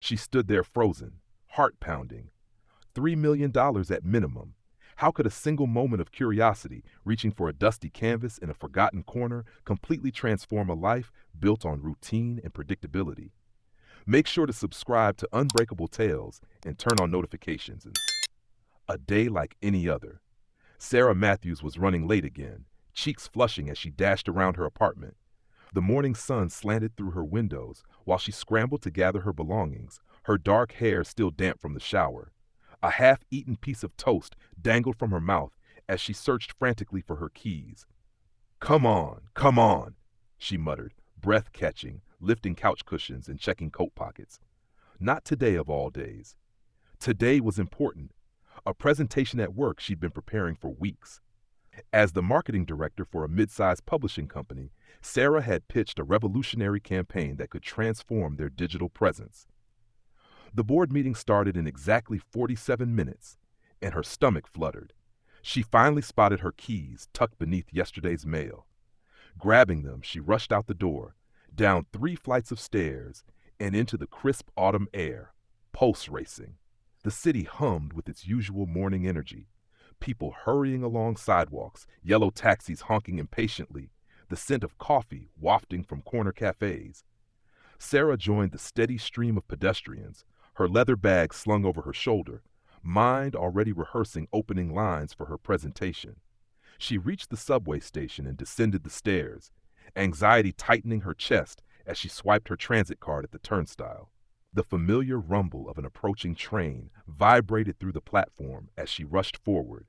She stood there frozen, heart pounding. $3 million at minimum. How could a single moment of curiosity, reaching for a dusty canvas in a forgotten corner, completely transform a life built on routine and predictability? Make sure to subscribe to Unbreakable Tales and turn on notifications. A day like any other. Sarah Matthews was running late again, cheeks flushing as she dashed around her apartment. The morning sun slanted through her windows while she scrambled to gather her belongings, her dark hair still damp from the shower. A half-eaten piece of toast dangled from her mouth as she searched frantically for her keys. Come on," she muttered, breath catching, lifting couch cushions and checking coat pockets. Not today of all days. Today was important. A presentation at work she'd been preparing for weeks. As the marketing director for a mid-sized publishing company, Sarah had pitched a revolutionary campaign that could transform their digital presence. The board meeting started in exactly 47 minutes, and her stomach fluttered. She finally spotted her keys tucked beneath yesterday's mail. Grabbing them, she rushed out the door, down 3 flights of stairs, and into the crisp autumn air, pulse racing. The city hummed with its usual morning energy. People hurrying along sidewalks, yellow taxis honking impatiently, the scent of coffee wafting from corner cafes. Sarah joined the steady stream of pedestrians, her leather bag slung over her shoulder, mind already rehearsing opening lines for her presentation. She reached the subway station and descended the stairs, anxiety tightening her chest as she swiped her transit card at the turnstile. The familiar rumble of an approaching train vibrated through the platform as she rushed forward.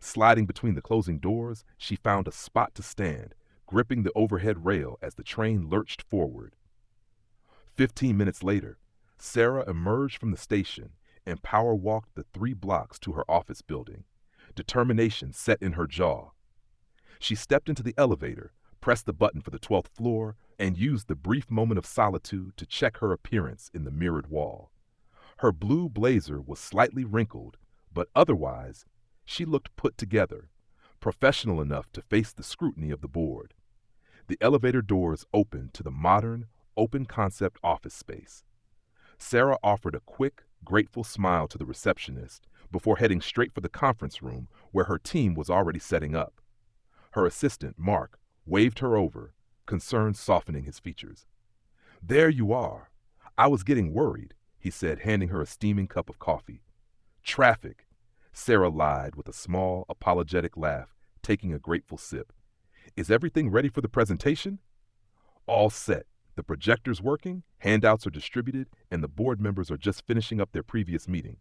Sliding between the closing doors, she found a spot to stand, gripping the overhead rail as the train lurched forward. 15 minutes later, Sarah emerged from the station and power-walked the 3 blocks to her office building, determination set in her jaw. She stepped into the elevator, pressed the button for the 12th floor, and used the brief moment of solitude to check her appearance in the mirrored wall. Her blue blazer was slightly wrinkled, but otherwise, she looked put together, professional enough to face the scrutiny of the board. The elevator doors opened to the modern, open-concept office space. Sarah offered a quick, grateful smile to the receptionist before heading straight for the conference room where her team was already setting up. Her assistant, Mark, waved her over, concern softening his features. "There you are. I was getting worried," he said, handing her a steaming cup of coffee. "Traffic," Sarah lied with a small, apologetic laugh, taking a grateful sip. "Is everything ready for the presentation?" "All set. The projector's working, handouts are distributed, and the board members are just finishing up their previous meeting."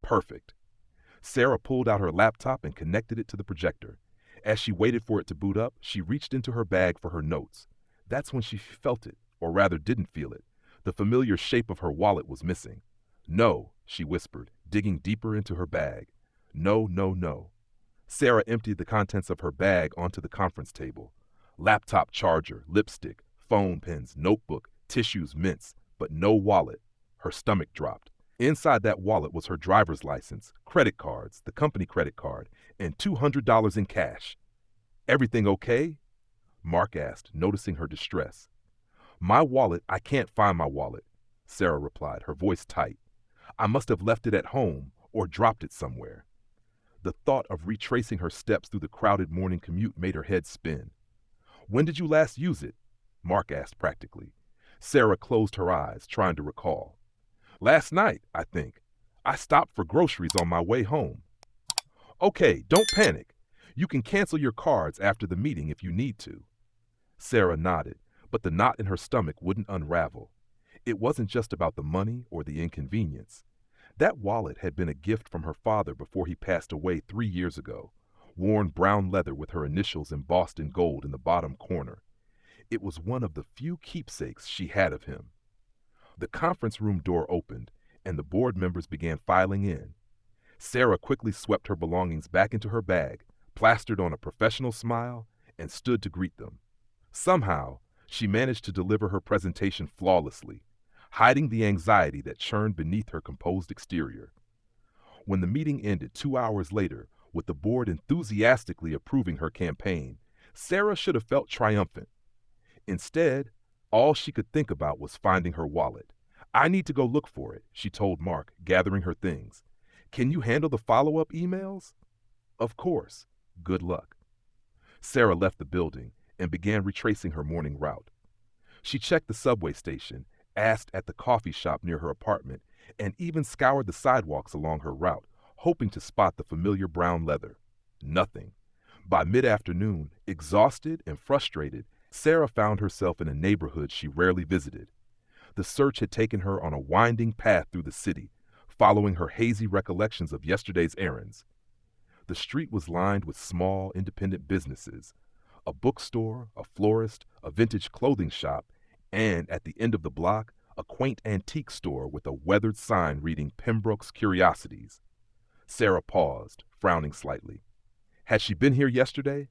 "Perfect." Sarah pulled out her laptop and connected it to the projector. As she waited for it to boot up, she reached into her bag for her notes. That's when she felt it, or rather didn't feel it. The familiar shape of her wallet was missing. "No," she whispered, digging deeper into her bag. "No, no, no." Sarah emptied the contents of her bag onto the conference table. Laptop charger, lipstick, phone pens, notebook, tissues, mints, but no wallet. Her stomach dropped. Inside that wallet was her driver's license, credit cards, the company credit card, and $200 in cash. "Everything okay?" Mark asked, noticing her distress. I can't find my wallet," Sarah replied, her voice tight. "I must have left it at home or dropped it somewhere." The thought of retracing her steps through the crowded morning commute made her head spin. "When did you last use it?" Mark asked practically. Sarah closed her eyes, trying to recall. "Last night, I think. I stopped for groceries on my way home." "Okay, don't panic. You can cancel your cards after the meeting if you need to." Sarah nodded, but the knot in her stomach wouldn't unravel. It wasn't just about the money or the inconvenience. That wallet had been a gift from her father before he passed away 3 years ago, worn brown leather with her initials embossed in gold in the bottom corner. It was one of the few keepsakes she had of him. The conference room door opened, and the board members began filing in. Sarah quickly swept her belongings back into her bag, plastered on a professional smile, and stood to greet them. Somehow, she managed to deliver her presentation flawlessly, hiding the anxiety that churned beneath her composed exterior. When the meeting ended 2 hours later, with the board enthusiastically approving her campaign, Sarah should have felt triumphant. Instead, all she could think about was finding her wallet. I need to go look for it, she told Mark, gathering her things. Can you handle the follow-up emails? Of course. Good luck. Sarah left the building and began retracing her morning route. She checked the subway station, asked at the coffee shop near her apartment, and even scoured the sidewalks along her route, hoping to spot the familiar brown leather. Nothing. By mid-afternoon, exhausted and frustrated, Sarah found herself in a neighborhood she rarely visited. The search had taken her on a winding path through the city, following her hazy recollections of yesterday's errands. The street was lined with small, independent businesses, a bookstore, a florist, a vintage clothing shop, and at the end of the block, a quaint antique store with a weathered sign reading Pembroke's Curiosities. Sarah paused, frowning slightly. Had she been here yesterday?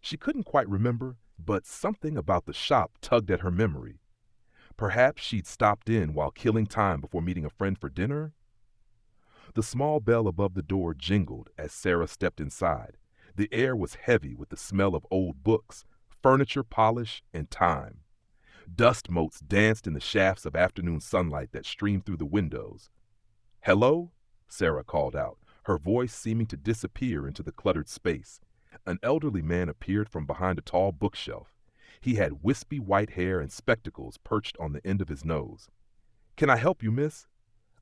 She couldn't quite remember, but something about the shop tugged at her memory. Perhaps she'd stopped in while killing time before meeting a friend for dinner? The small bell above the door jingled as Sarah stepped inside. The air was heavy with the smell of old books, furniture polish, and time. Dust motes danced in the shafts of afternoon sunlight that streamed through the windows. Hello? Sarah called out, her voice seeming to disappear into the cluttered space. An elderly man appeared from behind a tall bookshelf. He had wispy white hair and spectacles perched on the end of his nose. Can I help you, miss?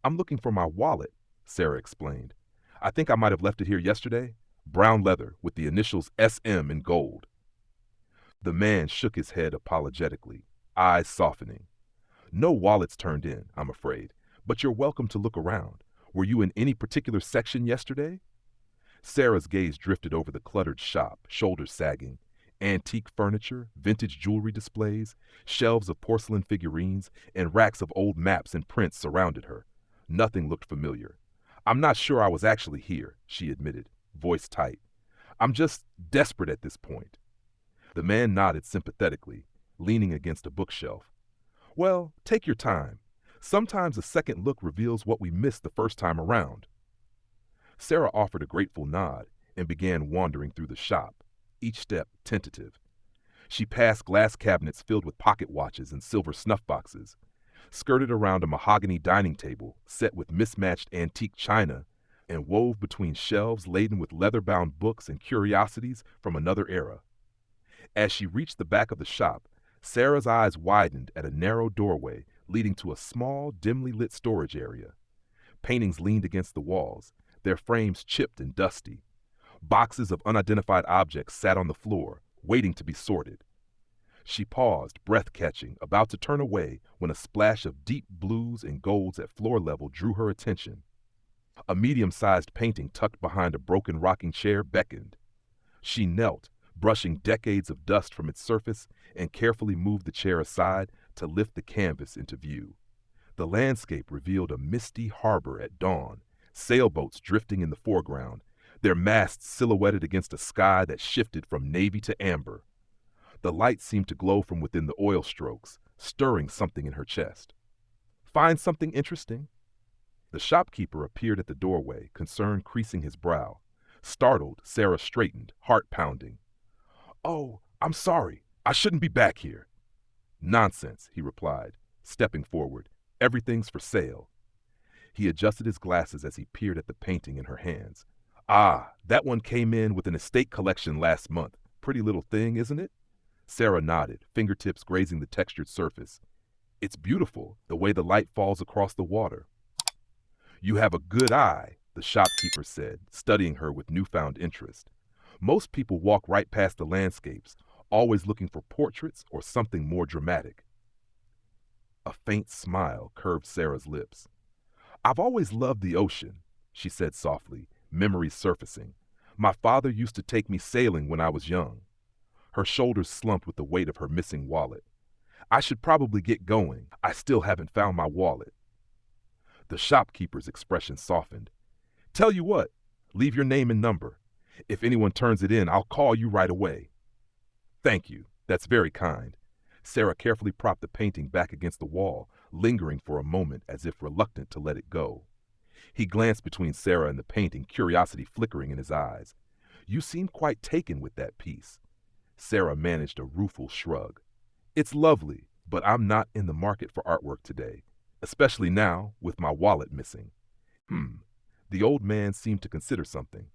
I'm looking for my wallet, Sarah explained. I think I might have left it here yesterday. Brown leather with the initials SM in gold. The man shook his head apologetically, eyes softening. No wallets turned in, I'm afraid, but you're welcome to look around. Were you in any particular section yesterday? Sarah's gaze drifted over the cluttered shop, shoulders sagging. Antique furniture, vintage jewelry displays, shelves of porcelain figurines, and racks of old maps and prints surrounded her. Nothing looked familiar. I'm not sure I was actually here, she admitted, voice tight. I'm just desperate at this point. The man nodded sympathetically, leaning against a bookshelf. Well, take your time. Sometimes a second look reveals what we missed the first time around. Sarah offered a grateful nod and began wandering through the shop, each step tentative. She passed glass cabinets filled with pocket watches and silver snuff boxes, skirted around a mahogany dining table set with mismatched antique china, and wove between shelves laden with leather-bound books and curiosities from another era. As she reached the back of the shop, Sarah's eyes widened at a narrow doorway leading to a small, dimly lit storage area. Paintings leaned against the walls, their frames chipped and dusty. Boxes of unidentified objects sat on the floor, waiting to be sorted. She paused, breath-catching, about to turn away when a splash of deep blues and golds at floor level drew her attention. A medium-sized painting tucked behind a broken rocking chair beckoned. She knelt, brushing decades of dust from its surface, and carefully moved the chair aside to lift the canvas into view. The landscape revealed a misty harbor at dawn, sailboats drifting in the foreground, their masts silhouetted against a sky that shifted from navy to amber. The light seemed to glow from within the oil strokes, stirring something in her chest. Find something interesting? The shopkeeper appeared at the doorway, concern creasing his brow. Startled, Sarah straightened, heart pounding. Oh, I'm sorry. I shouldn't be back here. Nonsense, he replied, stepping forward. Everything's for sale. He adjusted his glasses as he peered at the painting in her hands. Ah, that one came in with an estate collection last month. Pretty little thing, isn't it? Sarah nodded, fingertips grazing the textured surface. It's beautiful, the way the light falls across the water. You have a good eye, the shopkeeper said, studying her with newfound interest. Most people walk right past the landscapes, always looking for portraits or something more dramatic. A faint smile curved Sarah's lips. I've always loved the ocean, she said softly, memories surfacing. My father used to take me sailing when I was young. Her shoulders slumped with the weight of her missing wallet. I should probably get going. I still haven't found my wallet. The shopkeeper's expression softened. Tell you what, leave your name and number. If anyone turns it in, I'll call you right away. Thank you. That's very kind. Sarah carefully propped the painting back against the wall, lingering for a moment as if reluctant to let it go. He glanced between Sarah and the painting, curiosity flickering in his eyes. You seem quite taken with that piece. Sarah managed a rueful shrug. It's lovely, but I'm not in the market for artwork today. especially now with my wallet missing. Hmm. The old man seemed to consider something.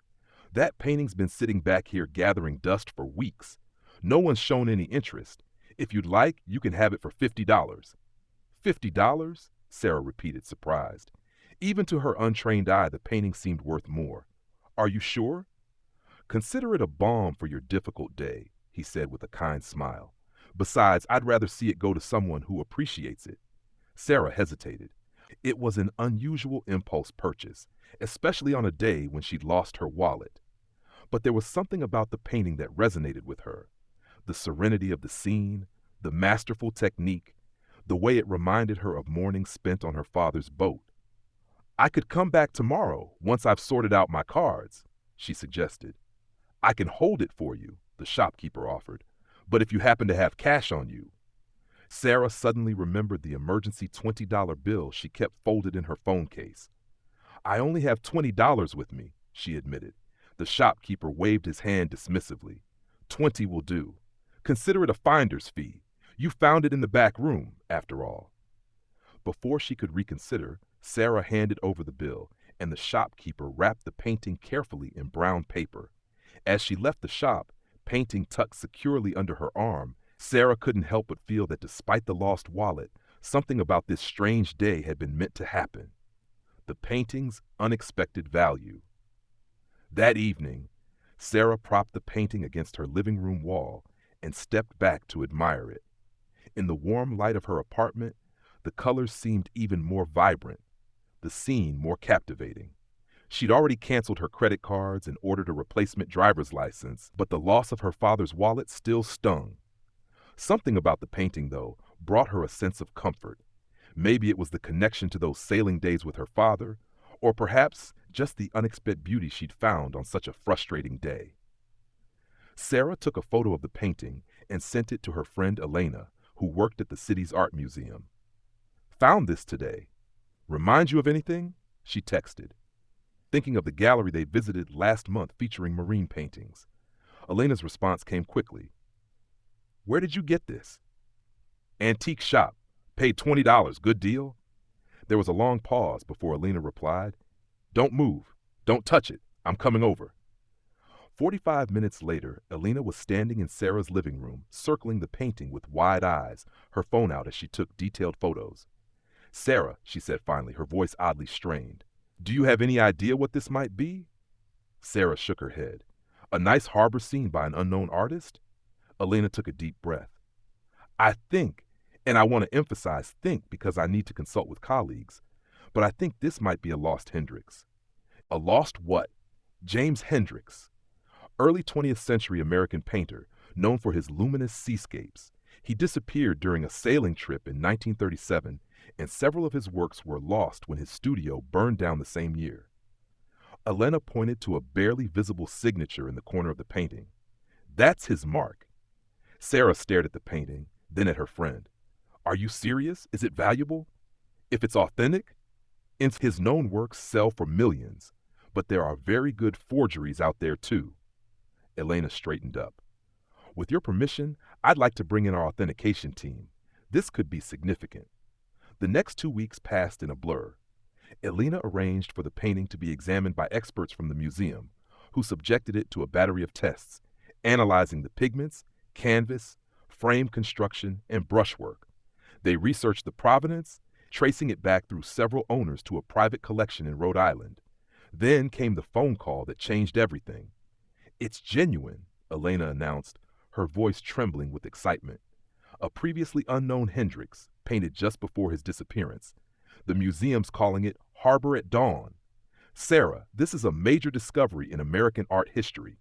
That painting's been sitting back here gathering dust for weeks. No one's shown any interest. If you'd like, you can have it for $50. $50? Sarah repeated, surprised. Even to her untrained eye, the painting seemed worth more. Are you sure? Consider it a balm for your difficult day, he said with a kind smile. Besides, I'd rather see it go to someone who appreciates it. Sarah hesitated. It was an unusual impulse purchase, especially on a day when she'd lost her wallet. But there was something about the painting that resonated with her. The serenity of the scene, the masterful technique, the way it reminded her of mornings spent on her father's boat. I could come back tomorrow once I've sorted out my cards, she suggested. I can hold it for you, the shopkeeper offered, but if you happen to have cash on you. Sarah suddenly remembered the emergency $20 bill she kept folded in her phone case. I only have $20 with me, she admitted. The shopkeeper waved his hand dismissively. 20 will do. Consider it a finder's fee. You found it in the back room, after all. Before she could reconsider, Sarah handed over the bill, and the shopkeeper wrapped the painting carefully in brown paper. As she left the shop, painting tucked securely under her arm, Sarah couldn't help but feel that despite the lost wallet, something about this strange day had been meant to happen. The painting's unexpected value. That evening, Sarah propped the painting against her living room wall and stepped back to admire it. In the warm light of her apartment, the colors seemed even more vibrant, the scene more captivating. She'd already canceled her credit cards and ordered a replacement driver's license, but the loss of her father's wallet still stung. Something about the painting, though, brought her a sense of comfort. Maybe it was the connection to those sailing days with her father, or perhaps just the unexpected beauty she'd found on such a frustrating day. Sarah took a photo of the painting and sent it to her friend Elena, who worked at the city's art museum. Found this today. Remind you of anything? She texted, thinking of the gallery they visited last month featuring marine paintings. Elena's response came quickly. Where did you get this? Antique shop. Paid $20. Good deal? There was a long pause before Elena replied, Don't move. Don't touch it. I'm coming over. 45 minutes later, Elena was standing in Sarah's living room, circling the painting with wide eyes, her phone out as she took detailed photos. Sarah, she said finally, her voice oddly strained, do you have any idea what this might be? Sarah shook her head. A nice harbor scene by an unknown artist? Elena took a deep breath. I think, and I want to emphasize think because I need to consult with colleagues, but I think this might be a lost Hendrix. A lost what? James Hendrix. Early 20th century American painter, known for his luminous seascapes. He disappeared during a sailing trip in 1937, and several of his works were lost when his studio burned down the same year. Elena pointed to a barely visible signature in the corner of the painting. That's his mark. Sarah stared at the painting, then at her friend. Are you serious? Is it valuable? If it's authentic? His known works sell for millions, but there are very good forgeries out there too. Elena straightened up. With your permission, I'd like to bring in our authentication team. This could be significant. The next 2 weeks passed in a blur. Elena arranged for the painting to be examined by experts from the museum, who subjected it to a battery of tests, analyzing the pigments, canvas, frame construction, and brushwork. They researched the provenance, tracing it back through several owners to a private collection in Rhode Island. Then came the phone call that changed everything. It's genuine, Elena announced, her voice trembling with excitement. A previously unknown Hendrix, painted just before his disappearance. The museum's calling it Harbor at Dawn. Sarah, this is a major discovery in American art history.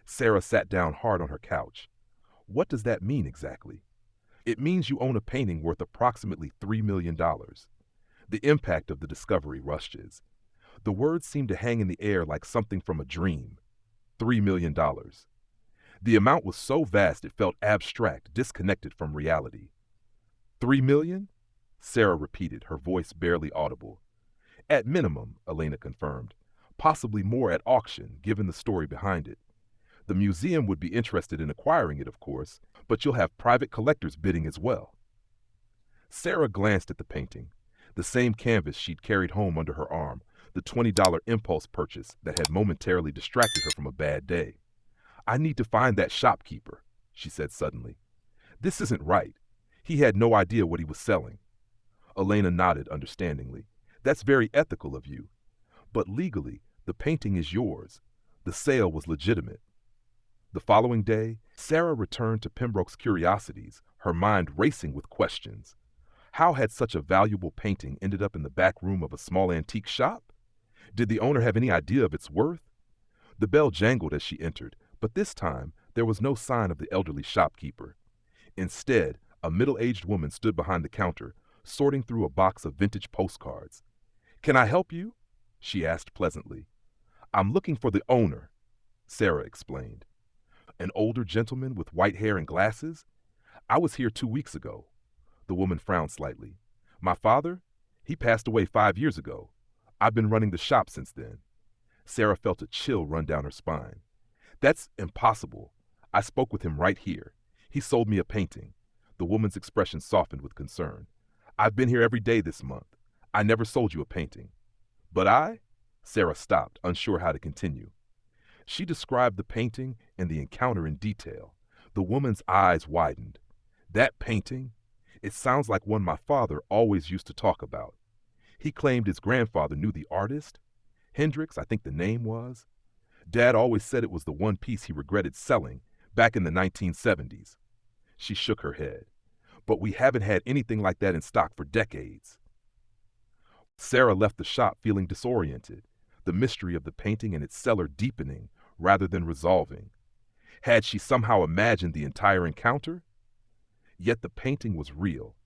Sarah sat down hard on her couch. What does that mean exactly? It means you own a painting worth approximately $3 million. The impact of the discovery rushes. The words seemed to hang in the air like something from a dream. $3 million. The amount was so vast it felt abstract, disconnected from reality. 3 million? Sarah repeated, her voice barely audible. At minimum, Elena confirmed. Possibly more at auction, given the story behind it. The museum would be interested in acquiring it, of course, but you'll have private collectors bidding as well. Sarah glanced at the painting. The same canvas she'd carried home under her arm, the $20 impulse purchase that had momentarily distracted her from a bad day. I need to find that shopkeeper, she said suddenly. This isn't right. He had no idea what he was selling. Elena nodded understandingly. That's very ethical of you. But legally, the painting is yours. The sale was legitimate. The following day, Sarah returned to Pembroke's Curiosities, her mind racing with questions. How had such a valuable painting ended up in the back room of a small antique shop? Did the owner have any idea of its worth? The bell jangled as she entered, but this time there was no sign of the elderly shopkeeper. Instead, a middle-aged woman stood behind the counter, sorting through a box of vintage postcards. "Can I help you?" she asked pleasantly. "I'm looking for the owner," Sarah explained. "An older gentleman with white hair and glasses? I was here 2 weeks ago." The woman frowned slightly. "My father? He passed away 5 years ago. I've been running the shop since then." Sarah felt a chill run down her spine. "That's impossible. I spoke with him right here. He sold me a painting." The woman's expression softened with concern. "I've been here every day this month. I never sold you a painting." "But I?" Sarah stopped, unsure how to continue. She described the painting and the encounter in detail. The woman's eyes widened. "That painting? It sounds like one my father always used to talk about. He claimed his grandfather knew the artist. Hendrix, I think the name was. Dad always said it was the one piece he regretted selling back in the 1970s. She shook her head. "But we haven't had anything like that in stock for decades." Sarah left the shop feeling disoriented, the mystery of the painting and its seller deepening rather than resolving. Had she somehow imagined the entire encounter? Yet the painting was real,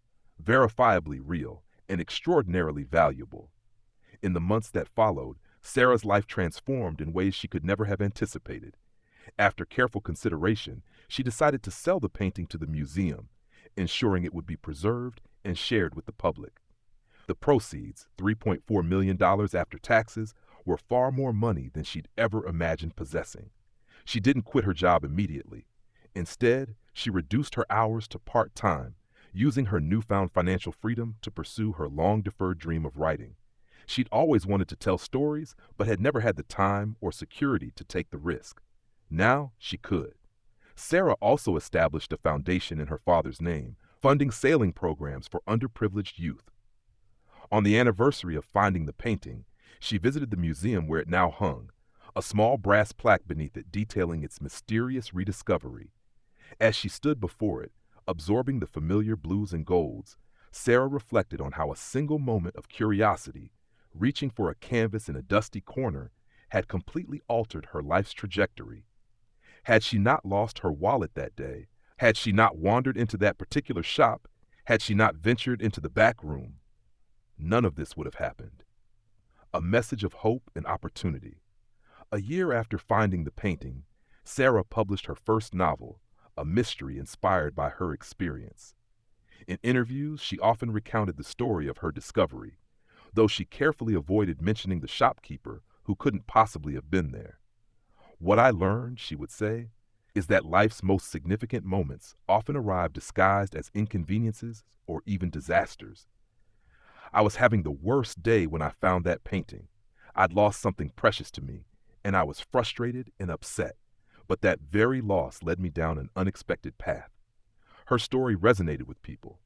verifiably real, and extraordinarily valuable. In the months that followed, Sarah's life transformed in ways she could never have anticipated. After careful consideration, she decided to sell the painting to the museum, ensuring it would be preserved and shared with the public. The proceeds, $3.4 million after taxes, were far more money than she'd ever imagined possessing. She didn't quit her job immediately. Instead, she reduced her hours to part-time, using her newfound financial freedom to pursue her long-deferred dream of writing. She'd always wanted to tell stories, but had never had the time or security to take the risk. Now she could. Sarah also established a foundation in her father's name, funding sailing programs for underprivileged youth. On the anniversary of finding the painting, she visited the museum where it now hung, a small brass plaque beneath it detailing its mysterious rediscovery. As she stood before it, absorbing the familiar blues and golds, Sarah reflected on how a single moment of curiosity, reaching for a canvas in a dusty corner, had completely altered her life's trajectory. Had she not lost her wallet that day, had she not wandered into that particular shop, had she not ventured into the back room, none of this would have happened. A message of hope and opportunity. A year after finding the painting, Sarah published her first novel, a mystery inspired by her experience. In interviews, she often recounted the story of her discovery, though she carefully avoided mentioning the shopkeeper who couldn't possibly have been there. "What I learned," she would say, "is that life's most significant moments often arrive disguised as inconveniences or even disasters. I was having the worst day when I found that painting. I'd lost something precious to me, and I was frustrated and upset, but that very loss led me down an unexpected path." Her story resonated with people.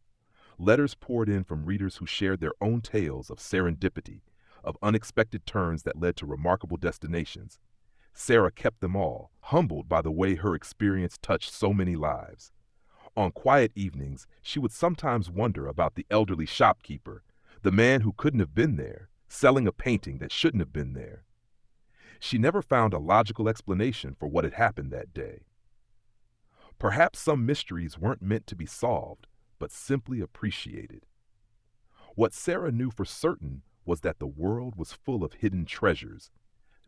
Letters poured in from readers who shared their own tales of serendipity, of unexpected turns that led to remarkable destinations. Sarah kept them all, humbled by the way her experience touched so many lives. On quiet evenings, she would sometimes wonder about the elderly shopkeeper, the man who couldn't have been there, selling a painting that shouldn't have been there. She never found a logical explanation for what had happened that day. Perhaps some mysteries weren't meant to be solved, but simply appreciated. What Sarah knew for certain was that the world was full of hidden treasures,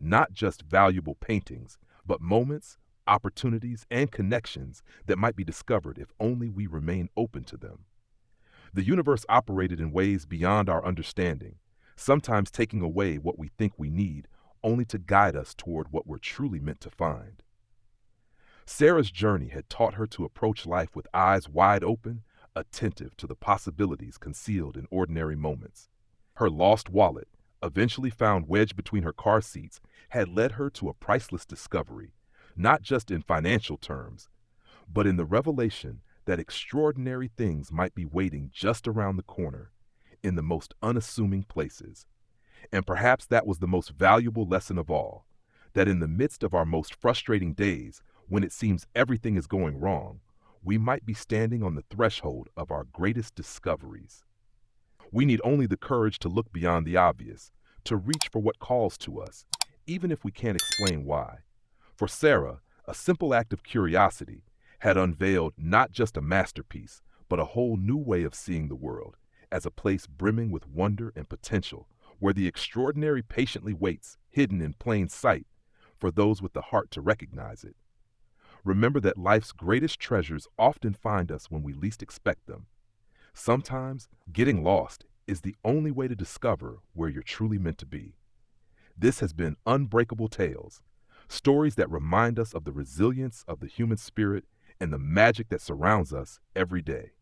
not just valuable paintings, but moments, opportunities, and connections that might be discovered if only we remain open to them. The universe operated in ways beyond our understanding, sometimes taking away what we think we need, only to guide us toward what we're truly meant to find. Sarah's journey had taught her to approach life with eyes wide open, attentive to the possibilities concealed in ordinary moments. Her lost wallet, eventually found wedged between her car seats, had led her to a priceless discovery, not just in financial terms, but in the revelation that extraordinary things might be waiting just around the corner in the most unassuming places. And perhaps that was the most valuable lesson of all, that in the midst of our most frustrating days, when it seems everything is going wrong, we might be standing on the threshold of our greatest discoveries. We need only the courage to look beyond the obvious, to reach for what calls to us, even if we can't explain why. For Sarah, a simple act of curiosity had unveiled not just a masterpiece, but a whole new way of seeing the world, as a place brimming with wonder and potential, where the extraordinary patiently waits, hidden in plain sight, for those with the heart to recognize it. Remember that life's greatest treasures often find us when we least expect them. Sometimes, getting lost is the only way to discover where you're truly meant to be. This has been Unbreakable Tales, stories that remind us of the resilience of the human spirit and the magic that surrounds us every day.